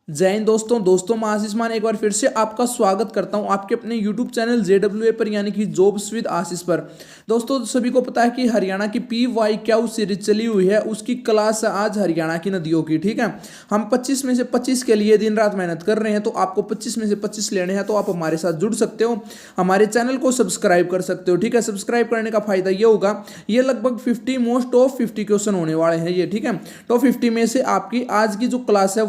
जय हिंद दोस्तों मैं आशीष मान एक बार फिर से आपका स्वागत करता हूं आपके अपने YouTube चैनल JWA पर यानी कि जॉब्स विद आशीष पर। दोस्तों सभी को पता है कि हरियाणा की PYQ सीरीज चली हुई है, उसकी क्लास है आज हरियाणा की नदियों की। ठीक है, हम 25 में से 25 के लिए दिन रात मेहनत कर रहे हैं, तो आपको 25 में से 25 लेने हैं तो आप हमारे साथ जुड़ सकते हो, हमारे चैनल को सब्सक्राइब कर सकते हो। ठीक है, सब्सक्राइब करने का फायदा ये होगा, ये लगभग 50 मोस्ट टॉप 50 क्वेश्चन होने वाले हैं ये। ठीक है, टॉप 50 में से आपकी आज की जो क्लास है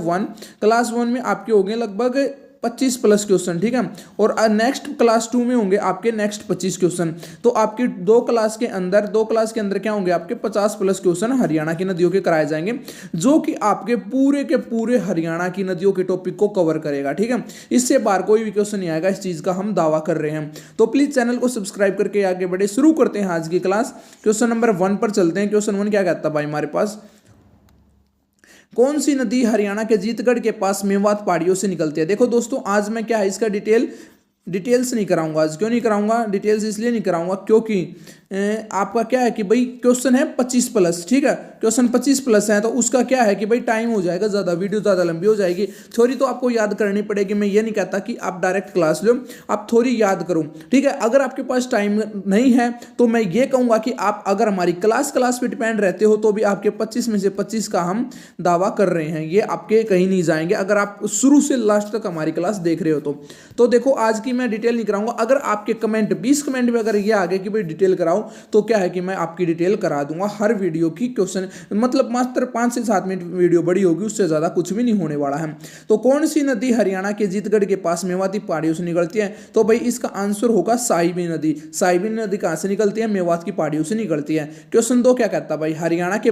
क्लास वन में आपके होंगे लगभग 25 प्लस क्वेश्चन। ठीक है, और नेक्स्ट क्लास 2 में होंगे आपके नेक्स्ट 25 क्वेश्चन। तो आपकी दो क्लास के अंदर क्या होंगे, आपके 50 प्लस क्वेश्चन हरियाणा की नदियों के कराए जाएंगे, जो कि आपके पूरे के पूरे हरियाणा की नदियों के टॉपिक को कवर करेगा। ठीक है, इससे बाहर कोई भी क्वेश्चन नहीं आएगा, इस चीज का हम दावा कर रहे हैं। तो प्लीज चैनल को सब्सक्राइब करके आगे बढ़े। शुरू करते हैं आज की क्लास। क्वेश्चन नंबर 1 पर चलते हैं। क्वेश्चन 1 क्या कहता है भाई हमारे पास, कौन सी नदी हरियाणा के जीतगढ़ के पास मेवात पहाड़ियों से निकलती है। देखो दोस्तों, आज मैं क्या है इसका डिटेल्स नहीं कराऊंगा। आज क्यों नहीं कराऊंगा डिटेल्स, इसलिए नहीं कराऊंगा क्योंकि आपका क्या है कि भाई क्वेश्चन है 25 प्लस। ठीक है, क्वेश्चन 25 प्लस है तो उसका क्या है कि भाई टाइम हो जाएगा ज़्यादा, वीडियो ज़्यादा लंबी हो जाएगी। थोड़ी तो आपको याद करनी पड़ेगी। मैं ये नहीं कहता कि आप डायरेक्ट क्लास लो, आप थोड़ी याद करो। ठीक है, अगर आपके पास टाइम नहीं है तो मैं ये कहूँगा कि आप अगर हमारी क्लास पे डिपेंड रहते हो तो भी आपके 25 में से 25 का हम दावा कर रहे हैं, ये आपके कहीं नहीं जाएंगे अगर आप शुरू से लास्ट तक हमारी क्लास देख रहे हो तो देखो आज की मैं डिटेल नहीं कराऊंगा। अगर आपके कमेंट 20 कमेंट में अगर ये आ गए कि भाई डिटेल कराओ, तो क्या है कि मैं आपकी डिटेल करा दूंगा हर वीडियो की। क्वेश्चन मतलब मात्र 5 से 7 मिनट वीडियो बड़ी होगी, उससे ज्यादा कुछ भी नहीं होने वाला है। तो कौन सी नदी हरियाणा के जीतगढ़ के पास मेवाती पहाड़ियों से निकलती है, तो भाई इसका आंसर होगा साहिबी नदी। साहिबी नदी कहां से निकलती है, मेवात की पहाड़ियों से निकलती है। क्वेश्चन 2 क्या कहता है भाई, हरियाणा के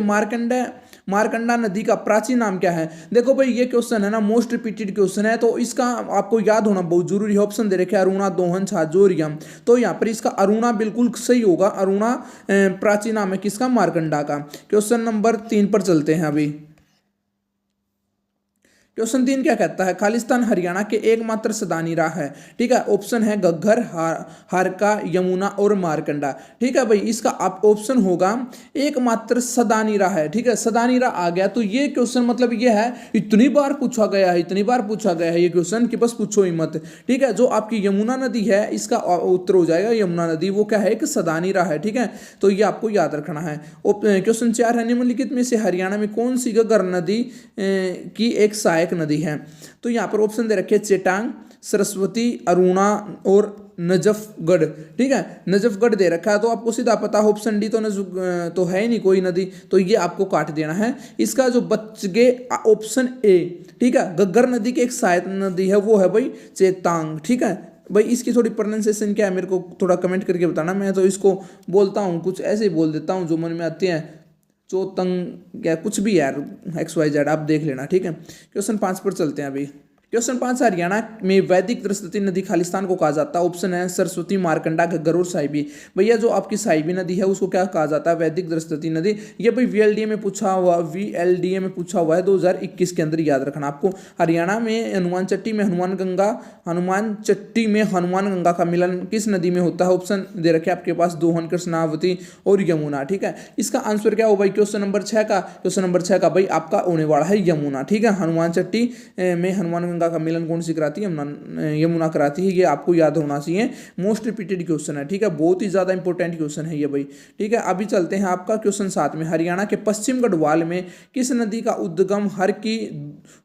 मारकंडा नदी का प्राचीन नाम क्या है। देखो भाई ये क्वेश्चन है ना मोस्ट रिपीटेड क्वेश्चन है, तो इसका आपको याद होना बहुत जरूरी है। ऑप्शन दे रखे अरुणा, दोहन, छाजोरिया, तो यहाँ पर इसका अरुणा बिल्कुल सही होगा। अरुणा प्राचीन नाम है किसका, मारकंडा का। क्वेश्चन नंबर 3 पर चलते हैं अभी। क्वेश्चन 3 क्या कहता है, खालिस्तान हरियाणा के एकमात्र सदानी राह है। ठीक है, ऑप्शन है घग्गर, हारका, यमुना और मारकंडा। ठीक है भाई, इसका आप ऑप्शन होगा एकमात्र सदानी राह है। ठीक है, सदानी राह आ गया तो ये क्वेश्चन मतलब ये है, इतनी बार पूछा गया है ये क्वेश्चन कि बस पूछो ही मत। ठीक है, जो आपकी यमुना नदी है इसका उत्तर हो जाएगा यमुना नदी, वो क्या है एक सदानी राह है। ठीक है, तो ये आपको याद रखना है। क्वेश्चन 4 है, निम्नलिखित में से हरियाणा में कौन सी घग्गर नदी की एक सहायक नदी है। तो यहां पर ऑप्शन दे रखे चेटांग, सरस्वती, अरुणा और नजफगढ़। ठीक है, नजफगढ़ दे रखा है तो आपको सीधा पता है ऑप्शन डी तो है ही नहीं कोई नदी, तो ये आपको काट देना है। इसका जो बच गए ऑप्शन ए। ठीक है, घग्गर नदी की एक सहायक नदी है, वो है भाई चेतांग। ठीक है भाई, इसकी थोड़ी प्रोनाउंसिएशन क्या है मेरे को थोड़ा कमेंट करके बताना। मैं तो इसको बोलता हूँ कुछ ऐसे ही बोल देता हूँ जो मन में आते हैं, चोतंग क्या कुछ भी यार, XYZ आप देख लेना। ठीक है, क्वेश्चन 5 पर चलते हैं अभी। क्वेश्चन 5, हरियाणा में वैदिक सरस्वती नदी खालिस्तान को कहा जाता है। ऑप्शन है सरस्वती, मारकंडा, घग्गर और साहिबी। भैया जो आपकी साहिबी नदी है उसको क्या कहा जाता है, वैदिक सरस्वती नदी। ये भाई VLDA में पूछा हुआ है 2021 के अंदर, याद रखना आपको। हरियाणा में हनुमान चट्टी में हनुमान गंगा का मिलन किस नदी में होता है। ऑप्शन दे रखे आपके पास दोहन, कृष्णावती और यमुना। ठीक है, इसका आंसर क्या हो भाई क्वेश्चन नंबर 6 का भाई आपका होने वाला है यमुना। ठीक है, हनुमान चट्टी में हनुमान गंगा का मिलन कौन सी कराती है, यमुना कराती है। ये आपको याद होना चाहिए, मोस्ट रिपीटेड क्वेश्चन है। ठीक है, बहुत ही ज्यादा इंपॉर्टेंट क्वेश्चन है ये भाई। ठीक है, अभी चलते हैं आपका क्वेश्चन 7 में, हरियाणा के पश्चिम गढ़वाल में किस नदी का उद्गम हर की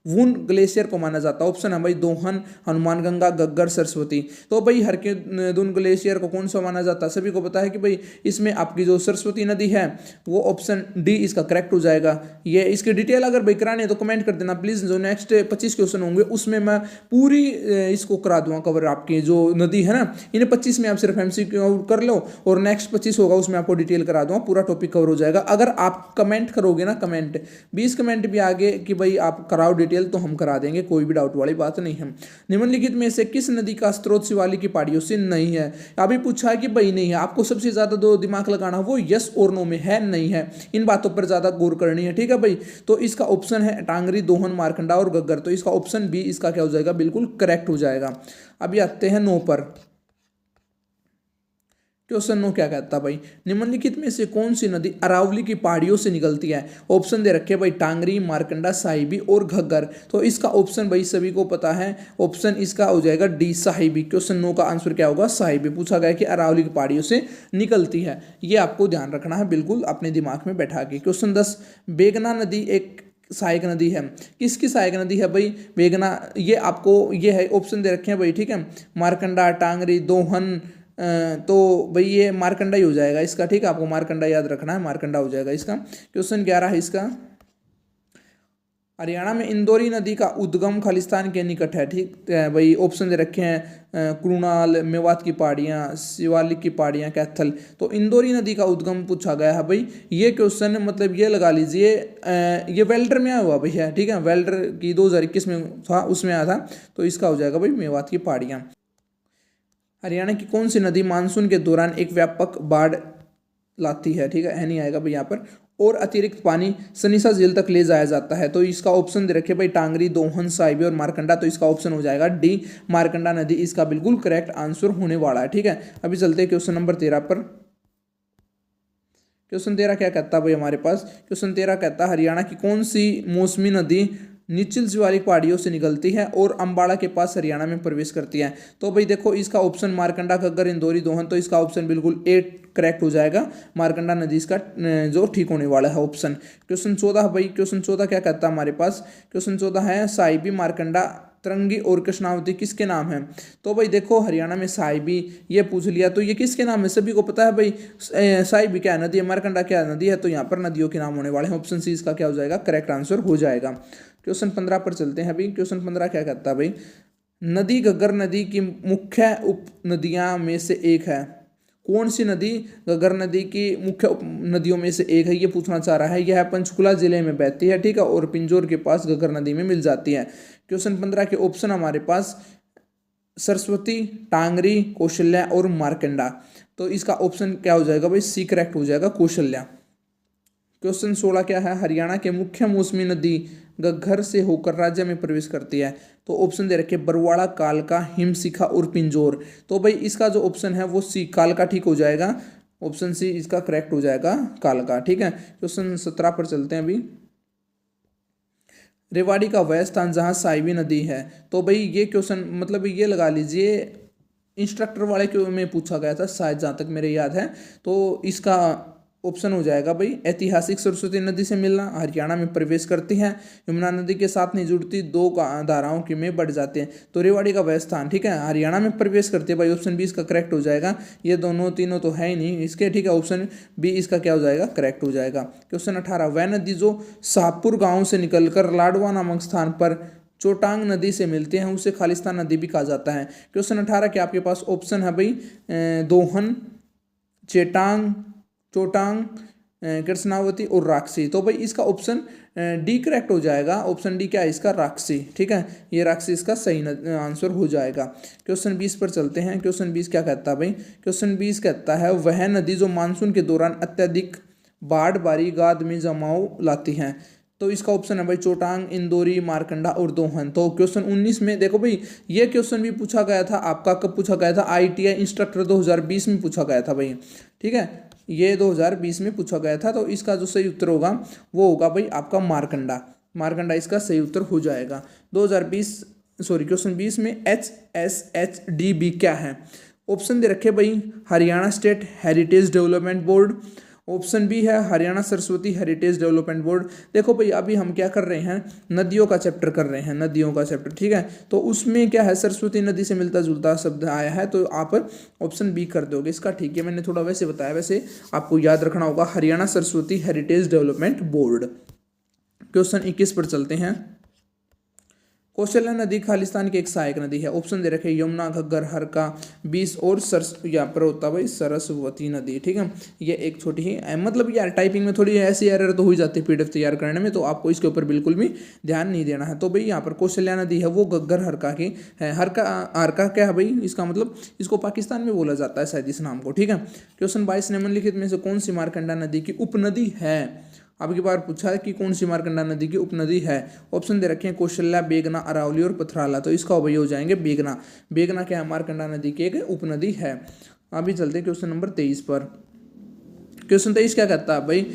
वून ग्लेशियर को माना जाता है। ऑप्शन है भाई दोहन, हनुमान गंगा, घग्गर, सरस्वती। तो भाई हर के दून ग्लेशियर को कौन सा माना जाता है, सभी को पता है कि भाई इसमें आपकी जो सरस्वती नदी है वो ऑप्शन डी इसका करेक्ट हो जाएगा। ये इसकी डिटेल अगर भाई करानी है तो कमेंट कर देना प्लीज। जो नेक्स्ट 25 क्वेश्चन होंगे उसमें मैं पूरी इसको करा दूंगा कवर। आपकी जो नदी है ना, इन्हें 25 में आप सिर्फ MCQ कर लो और नेक्स्ट 25 होगा उसमें आपको डिटेल करा दूंगा, पूरा टॉपिक कवर हो जाएगा। अगर आप कमेंट करोगे ना, 20 कमेंट भी आगे कि भाई आप कराओ डिटेल, तो हम करा देंगे, कोई भी डाउट वाली बात नहीं है। निम्नलिखित में से किस नदी का स्रोत शिवालिक की पहाड़ियों से नहीं है। अभी पूछा है कि भाई नहीं है, आपको सबसे ज्यादा दो दिमाग लगाना वो यस और नो में है नहीं है, इन बातों पर ज्यादा गौर करनी है। ठीक है भाई, तो इसका ऑप्शन है टांगरी, दोहन, मारकंडा और घग्गर। तो इसका ऑप्शन बी इसका क्या हो जाएगा, बिल्कुल करेक्ट हो जाएगा। अभी आते हैं 9 पर। क्वेश्चन नो क्या कहता है भाई, निम्नलिखित में से कौन सी नदी अरावली की पहाड़ियों से निकलती है। ऑप्शन दे रखे भाई टांगरी, मारकंडा, साहिबी और घग्गर। तो इसका ऑप्शन भाई सभी को पता है, ऑप्शन इसका हो जाएगा डी साहिबी। क्वेश्चन नो का आंसर क्या होगा, साहिबी। पूछा गया कि अरावली की पहाड़ियों से निकलती है, ये आपको ध्यान रखना है बिल्कुल अपने दिमाग में बैठा के। क्वेश्चन 10, बेगना नदी एक सहायक नदी है, किसकी सहायक नदी है भाई बेगना। ये आपको ये है ऑप्शन दे रखे हैं भाई, ठीक है, मारकंडा, टांगरी, दोहन। तो भाई ये मारकंडा ही हो जाएगा इसका, ठीक है, आपको मारकंडा याद रखना है, मारकंडा हो जाएगा इसका। क्वेश्चन 11 है इसका, हरियाणा में इंदौरी नदी का उद्गम खालिस्तान के निकट है, ठीक है भाई। ऑप्शन दे रखे हैं कुणाल, मेवात की पहाड़ियाँ, शिवालिक की पहाड़ियाँ, कैथल। तो इंदौरी नदी का उद्गम पूछा गया है भाई। ये क्वेश्चन मतलब ये लगा लीजिए ये वेल्डर में आया हुआ भाई है, ठीक है, वेल्डर की 2021 में था, उसमें आया था। तो इसका हो जाएगा भाई मेवात की पहाड़ियाँ। हरियाणा की कौन सी नदी मानसून के दौरान एक व्यापक बाढ़ लाती है, ठीक है नहीं आएगा भाई यहाँ पर, और अतिरिक्त पानी सनीसा झील तक ले जाया जाता है। तो इसका ऑप्शन दे रखे भाई टांगरी, दोहन, साहिबी और मारकंडा। तो इसका ऑप्शन हो जाएगा डी मारकंडा नदी, इसका बिल्कुल करेक्ट आंसर होने वाला है, ठीक है। अभी चलते हैं क्वेश्चन नंबर 13 पर। क्वेश्चन 13 क्या कहता है भाई हमारे पास, क्वेश्चन 13 कहता है हरियाणा की कौन सी मौसमी नदी निचल शिवालिक पहाड़ियों से निकलती है और अंबाला के पास हरियाणा में प्रवेश करती है। तो भाई देखो इसका ऑप्शन मारकंडा, घग्गर, इंदौरी, दोहन। तो इसका ऑप्शन बिल्कुल ए करेक्ट हो जाएगा, मारकंडा नदी इसका जो ठीक होने वाला है ऑप्शन। क्वेश्चन 14 भाई, क्वेश्चन 14 क्या कहता है हमारे पास, क्वेश्चन 14 है साहिबी, मारकंडा, तरंगी और कृष्णावती किसके नाम है। तो भाई देखो हरियाणा में साहिबी ये पूछ लिया, तो ये किसके नाम है, सभी को पता है भाई। साहिबी क्या नदी है, मारकंडा क्या नदी है, तो यहाँ पर नदियों के नाम होने वाले हैं। ऑप्शन सी इसका क्या हो जाएगा, करेक्ट आंसर हो जाएगा। क्वेश्चन 15 पर चलते हैं अभी। क्वेश्चन 15 क्या कहता है भाई, नदी घग्गर नदी की मुख्य उप नदियां में से एक है। कौन सी नदी घग्गर नदी की मुख्य उप नदियों में से एक है, ये पूछना चाह रहा है। यह पंचकुला जिले में बहती है, ठीक है, और पिंजौर के पास घग्गर नदी में मिल जाती है। क्वेश्चन 15 के ऑप्शन हमारे पास सरस्वती, टांगरी, कौशल्या और मारकंडा। तो इसका ऑप्शन क्या हो जाएगा भाई, सी करेक्ट हो जाएगा, कौशल्या। क्वेश्चन 16 क्या है, हरियाणा के मुख्य मौसमी नदी घग्गर से होकर राज्य में प्रवेश करती है। तो ऑप्शन दे रखे बरवाड़ा, कालका, हिमशिखा और पिंजौर। तो भाई इसका जो ऑप्शन है वो सी कालका ठीक हो जाएगा, ऑप्शन सी इसका करेक्ट हो जाएगा, कालका, ठीक है। क्वेश्चन 17 पर चलते हैं अभी। रेवाड़ी का वह स्थान जहाँ साहिबी नदी है। तो भाई ये क्वेश्चन मतलब ये लगा लीजिए इंस्ट्रक्टर वाले के में पूछा गया था शायद, जहाँ तक मेरे याद है। तो इसका ऑप्शन हो जाएगा भाई ऐतिहासिक सरस्वती नदी से मिलना, हरियाणा में प्रवेश करती है, यमुना नदी के साथ नहीं जुड़ती, दो धाराओं के में बढ़ जाते हैं। तो रेवाड़ी का वह स्थान, ठीक है, हरियाणा में प्रवेश करती है भाई, ऑप्शन बी इसका करेक्ट हो जाएगा। ये दोनों तीनों तो है ही नहीं इसके, ठीक है, ऑप्शन बी इसका क्या हो जाएगा, करेक्ट हो जाएगा। क्वेश्चन 18, वह नदी जो शाहपुर गाँव से निकलकर लाडवा नामक स्थान पर चोटांग नदी से मिलते हैं उसे खालिस्तान नदी भी कहा जाता है। क्वेश्चन 18 के आपके पास ऑप्शन है भाई दोहन, चेटांग, चोटांग, कृष्णावती और राक्षसी। तो भाई इसका ऑप्शन डी करेक्ट हो जाएगा, ऑप्शन डी क्या है इसका, राक्षसी, ठीक है, ये राक्षसी इसका सही आंसर हो जाएगा। क्वेश्चन 20 पर चलते हैं। क्वेश्चन 20 क्या कहता है भाई, क्वेश्चन 20 कहता है वह नदी जो मानसून के दौरान अत्यधिक बाढ़ बारी गाद में जमाव लाती हैं। तो इसका ऑप्शन है भाई चोटांग, इंदौरी, मारकंडा और दोहन। तो क्वेश्चन 19 में देखो भाई ये क्वेश्चन भी पूछा गया था आपका, कब पूछा गया था, ITI इंस्ट्रक्टर 2020 में पूछा गया था भाई, ठीक है, ये 2020 में पूछा गया था। तो इसका जो सही उत्तर होगा वो होगा भाई आपका मारकंडा, मारकंडा इसका सही उत्तर हो जाएगा। 2020 सॉरी क्वेश्चन 20 में HSHDB क्या है। ऑप्शन दे रखे भाई Haryana state heritage development board, option B है Haryana Saraswati heritage development board. देखो भाई अभी हम क्या कर रहे हैं, नदियों का चैप्टर कर रहे हैं, नदियों का चैप्टर, ठीक है। तो उसमें क्या है सरस्वती नदी से मिलता जुलता शब्द आया है, तो आप ऑप्शन बी कर दोगे इसका, ठीक है। मैंने थोड़ा वैसे बताया, वैसे आपको याद रखना होगा Haryana Saraswati heritage development board. Question 21 पर चलते हैं। कौशल्या नदी खालिस्तान की एक सहायक नदी है। ऑप्शन दे रखे यमुना, घग्गर, हरका, 20 और यहाँ पर होता भाई सरस्वती नदी, ठीक है। ये एक छोटी ही मतलब यार टाइपिंग में थोड़ी ऐसी एरर तो हो ही जाती है PDF तैयार करने में, तो आपको इसके ऊपर बिल्कुल भी ध्यान नहीं देना है। तो भाई यहाँ पर कौशल्या नदी है वो घग्गर हरका की है। हरका क्या है भाई, इसका मतलब इसको पाकिस्तान में बोला जाता है शायद इस नाम को, ठीक है। क्वेश्चन 22, निम्नलिखित में से कौन सी मारकंडा नदी की उपनदी है। अब की बार पूछा है कि कौन सी मारकंडा नदी की उपनदी है। ऑप्शन दे रखे हैं कौशल्या, बेगना, अरावली और पथराला। तो इसका वही हो जाएंगे बेगना, बेगना क्या है मारकंडा नदी की एक उपनदी है। अभी चलते हैं क्वेश्चन नंबर 23 पर। क्वेश्चन 23 क्या कहता है भाई,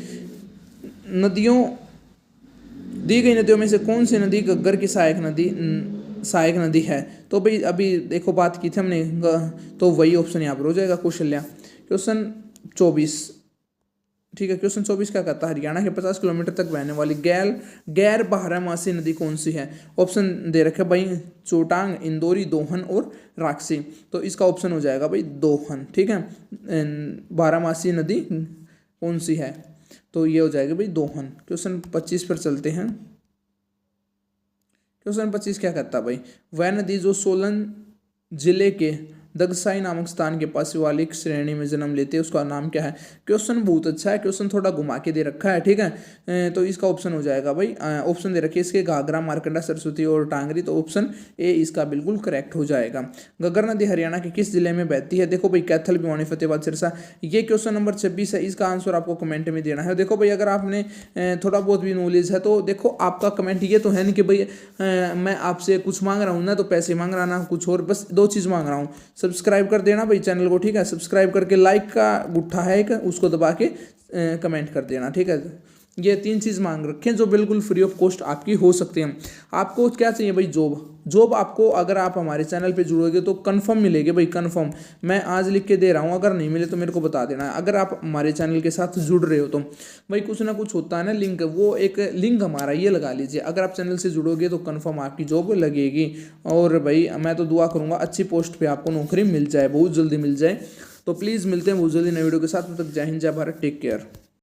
नदियों, दी गई नदियों में से कौन सी नदी घग्गर की सहायक नदी है। तो भाई अभी देखो बात की थी हमने, तो वही ऑप्शन यहाँ पर हो जाएगा, कौशल्या। क्वेश्चन 24, ठीक है, क्वेश्चन 24 क्या कहता है, हरियाणा के 50 किलोमीटर तक बहने वाली गैर बारहमासी नदी कौन सी है। ऑप्शन दे रखे भाई, चोटांग, इंदौरी, दोहन और राक्षसी। तो इसका ऑप्शन हो जाएगा भाई दोहन, ठीक है। बारहमासी नदी कौन सी है, तो ये हो जाएगा भाई दोहन। क्वेश्चन 25 पर चलते हैं। क्वेश्चन 25 क्या कहता है भाई, वह नदी जो सोलन जिले के दगसाई नामक स्थान के पास वाली श्रेणी में जन्म लेते हैं उसका नाम क्या है। क्वेश्चन बहुत अच्छा है, क्वेश्चन थोड़ा घुमा के दे रखा है, ठीक है। तो इसका ऑप्शन हो जाएगा भाई, ऑप्शन दे रखे इसके घाघरा, मारकंडा, सरस्वती और टांगरी। तो ऑप्शन ए इसका बिल्कुल करेक्ट हो जाएगा। घग्गर नदी हरियाणा के किस जिले में बहती है। देखो भाई कैथल, भिवानी, फतेहाबाद, सिरसा। ये क्वेश्चन नंबर 26 है, इसका आंसर आपको कमेंट में देना है। देखो भाई अगर आपने थोड़ा बहुत भी नॉलेज है तो देखो आपका कमेंट ये तो है नहीं कि भाई मैं आपसे कुछ मांग रहा हूँ ना, तो पैसे मांग रहा ना कुछ और, बस दो चीज़ मांग रहा हूँ, सब्सक्राइब कर देना भाई चैनल को, ठीक है। सब्सक्राइब करके लाइक का गुट्ठा है एक, उसको दबा के कमेंट कर देना, ठीक है। ये 3 चीज़ मांग रखें जो बिल्कुल फ्री ऑफ कॉस्ट आपकी हो सकती हैं। आपको क्या चाहिए भाई, जॉब आपको, अगर आप हमारे चैनल पे जुड़ोगे तो कंफर्म मिलेगी भाई, कंफर्म। मैं आज लिख के दे रहा हूँ, अगर नहीं मिले तो मेरे को बता देना। अगर आप हमारे चैनल के साथ जुड़ रहे हो तो भाई कुछ ना कुछ होता है ना लिंक, वो एक लिंक हमारा ये लगा लीजिए। अगर आप चैनल से जुड़ोगे तो कंफर्म आपकी जॉब लगेगी। और भाई मैं तो दुआ करूँगा अच्छी पोस्ट पर आपको नौकरी मिल जाए, बहुत जल्दी मिल जाए। तो प्लीज़ मिलते हैं बहुत जल्दी नई वीडियो के साथ। तब तक जय हिंद, जय भारत, टेक केयर।